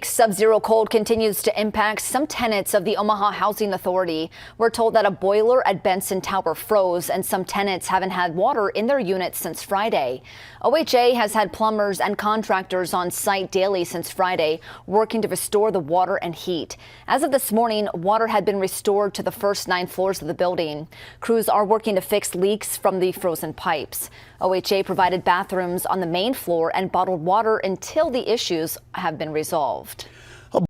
Sub-zero cold continues to impact some tenants of the Omaha Housing Authority. We're told that a boiler at Benson Tower froze and some tenants haven't had water in their units since Friday. OHA has had plumbers and contractors on site daily since Friday, working to restore the water and heat. As of this morning, water had been restored to the first 9 floors of the building. Crews are working to fix leaks from the frozen pipes. OHA provided bathrooms on the main floor and bottled water until the issues have been resolved.